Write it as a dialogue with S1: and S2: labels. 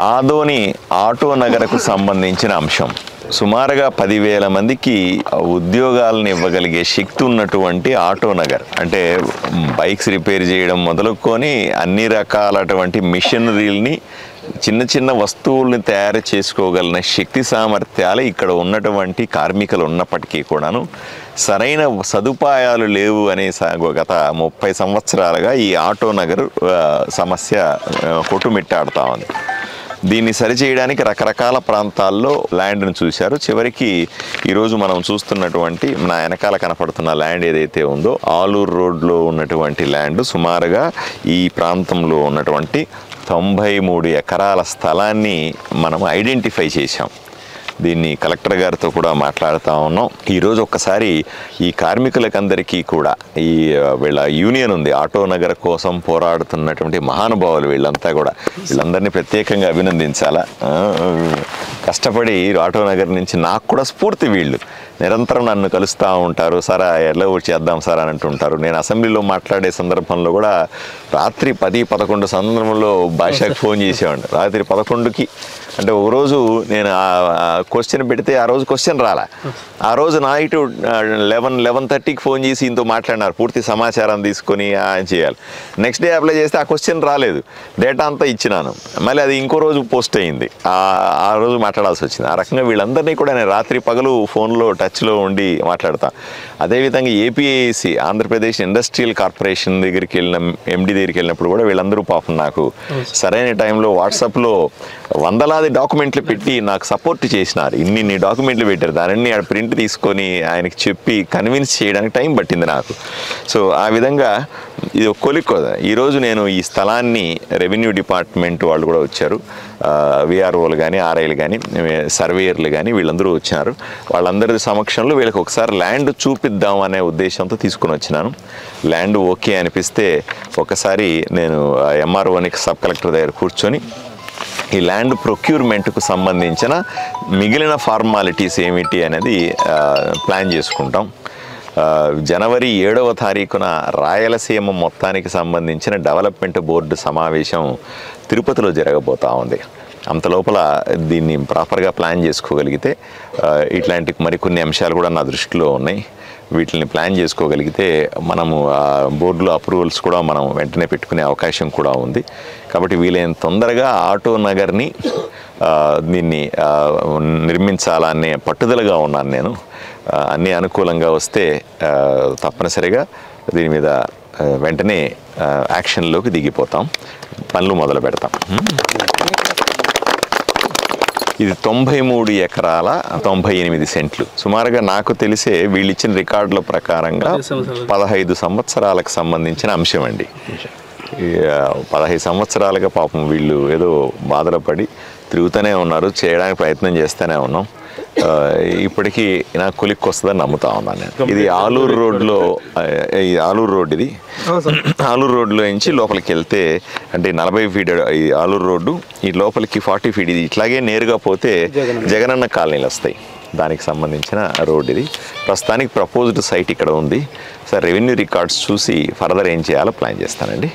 S1: Adoni auto నగరకు సంబంధించిన అంశం. సుమారుగా 10,000 మందికి ఉద్యోగాలను ఇవ్వగలిగే శక్తి ఉన్నటువంటి ఆటో నగర్ అంటే బైక్స్ రిపేర్ చేయడం మొదలుకొని అన్ని రకాలటువంటి మిషనరీల్ని చిన్న చిన్న వస్తువుల్ని తయారు చేసుకోగలిగిన శక్తి సామర్థ్యాలు ఇక్కడ ఉన్నటువంటి కార్మికులు ఉన్నప్పటికీ కూడాను సరైన సదుపాయాలు లేవు అనే గత 30 సంవత్సరాలుగా ఈ ఆటో నగర్ సమస్య కొట్టుమిట్టాడుతూ ఉంది. దీన్ని సరిచేయడానికి రకరకాల ప్రాంతాల్లో ల్యాండ్ను చూశారు. చివరికి ఈరోజు మనం చూస్తున్నటువంటి నా వెనకాల కనపడుతున్న ల్యాండ్ ఏదైతే ఉందో ఆలూరు రోడ్లో ఉన్నటువంటి ల్యాండ్ సుమారుగా ఈ ప్రాంతంలో ఉన్నటువంటి 93 ఎకరాల స్థలాన్ని మనం ఐడెంటిఫై చేశాం. దీన్ని కలెక్టర్ గారితో కూడా మాట్లాడుతూ ఉన్నాం. ఈరోజు ఒక్కసారి ఈ కార్మికులకందరికీ కూడా ఈ వీళ్ళ యూనియన్ ఉంది, ఆటో నగర్ కోసం పోరాడుతున్నటువంటి మహానుభావులు వీళ్ళంతా కూడా, వీళ్ళందరినీ ప్రత్యేకంగా అభినందించాలా. కష్టపడి ఆటో నగర్ నుంచి నాకు కూడా స్ఫూర్తి. వీళ్ళు నిరంతరం నన్ను కలుస్తూ ఉంటారు, సార్ ఎలా చేద్దాం సార్ అని అంటుంటారు. నేను అసెంబ్లీలో మాట్లాడే సందర్భంలో కూడా రాత్రి 10-11 సందర్భంలో భాషకు ఫోన్ చేసేవాడిని. రాత్రి 11కి అంటే ఒక రోజు నేను క్వశ్చన్ పెడితే ఆ రోజు క్వశ్చన్ రాలా, ఆ రోజు నైట్ 11-11:30కి ఫోన్ చేసి ఇంతో మాట్లాడినారు, పూర్తి సమాచారం తీసుకొని చేయాలి. నెక్స్ట్ డే అప్లై చేస్తే ఆ క్వశ్చన్ రాలేదు, డేటా అంతా ఇచ్చినాను, మళ్ళీ అది ఇంకో రోజు పోస్ట్ అయ్యింది, ఆ రోజు మాట్లాడాల్సి వచ్చింది. ఆ రకంగా వీళ్ళందరినీ కూడా నేను రాత్రి పగలు ఫోన్లో టచ్లో ఉండి మాట్లాడతాను. అదేవిధంగా ఏపీఐసి ఆంధ్రప్రదేశ్ ఇండస్ట్రియల్ కార్పొరేషన్ దగ్గరికి వెళ్ళిన ఎండి దగ్గరికి వెళ్ళినప్పుడు కూడా వీళ్ళందరూ పాపం నాకు సరైన టైంలో వాట్సాప్లో వందలాది డాక్యుమెంట్లు పెట్టి నాకు సపోర్ట్ చేసినారు. ఇన్ని డాక్యుమెంట్లు పెట్టారు, దానిని ప్రింట్ తీసుకొని ఆయనకి చెప్పి కన్విన్స్ చేయడానికి టైం పట్టింది నాకు. సో ఆ విధంగా ఇది ఒక కొలిక్. ఈరోజు నేను ఈ స్థలాన్ని రెవెన్యూ డిపార్ట్మెంట్ వాళ్ళు కూడా వచ్చారు, విఆర్ఓలు కానీ ఆర్ఐలు కానీ సర్వేయర్లు కానీ వీళ్ళందరూ వచ్చారు. వాళ్ళందరి సమక్షంలో వీళ్ళకి ఒకసారి ల్యాండ్ చూపిద్దాం అనే ఉద్దేశంతో తీసుకుని వచ్చినాను. ల్యాండ్ ఓకే అనిపిస్తే ఒకసారి నేను ఎంఆర్ఓని సబ్ కలెక్టర్ దగ్గర కూర్చొని ఈ ల్యాండ్ ప్రొక్యూర్మెంట్కు సంబంధించిన మిగిలిన ఫార్మాలిటీస్ ఏమిటి అనేది ప్లాన్ చేసుకుంటాం. జనవరి 7వ తారీఖున రాయలసీమ మొత్తానికి సంబంధించిన డెవలప్మెంట్ బోర్డు సమావేశం తిరుపతిలో జరగబోతూ ఉంది. అంతలోపల దీన్ని ప్రాపర్గా ప్లాన్ చేసుకోగలిగితే ఇట్లాంటి మరికొన్ని అంశాలు కూడా నా దృష్టిలో ఉన్నాయి. వీటిని ప్లాన్ చేసుకోగలిగితే మనము బోర్డులో అప్రూవల్స్ కూడా మనం వెంటనే పెట్టుకునే అవకాశం కూడా ఉంది. కాబట్టి వీలైన తొందరగా ఆటో నగర్ని దీన్ని నిర్మించాలనే పట్టుదలగా ఉన్నాను నేను. అన్నీ అనుకూలంగా వస్తే తప్పనిసరిగా దీని మీద వెంటనే యాక్షన్లోకి దిగిపోతాం, పనులు మొదలు పెడతాం. ఇది 93 ఎకరాల 98 సెంట్లు. సుమారుగా నాకు తెలిసే వీళ్ళు ఇచ్చిన రికార్డుల ప్రకారంగా 15 సంవత్సరాలకు సంబంధించిన అంశం అండి. 15 సంవత్సరాలుగా పాపం వీళ్ళు ఏదో బాధలు పడి తిరుగుతూనే ఉన్నారు, చేయడానికి ప్రయత్నం చేస్తూనే ఉన్నాం. ఇప్పటికీ నాకు కొలిక్కి వస్తుందని నమ్ముతా ఉన్నాను నేను. ఇది ఆలూరు రోడ్లో, ఈ ఆలూరు రోడ్, ఇది ఆలూరు రోడ్లో నుంచి లోపలికి వెళ్తే అంటే 40 ఫీట్ ఈ ఆలూరు రోడ్డు, ఈ లోపలికి 40 ఫీట్. ఇది ఇట్లాగే నేరుగా పోతే జగనన్న కాలనీలు వస్తాయి, దానికి సంబంధించిన రోడ్ ఇది. ప్రస్తుతానికి ప్రపోజ్డ్ సైట్ ఇక్కడ ఉంది సార్. రెవెన్యూ రికార్డ్స్ చూసి ఫర్దర్ ఏం చేయాలో ప్లాన్ చేస్తానండి.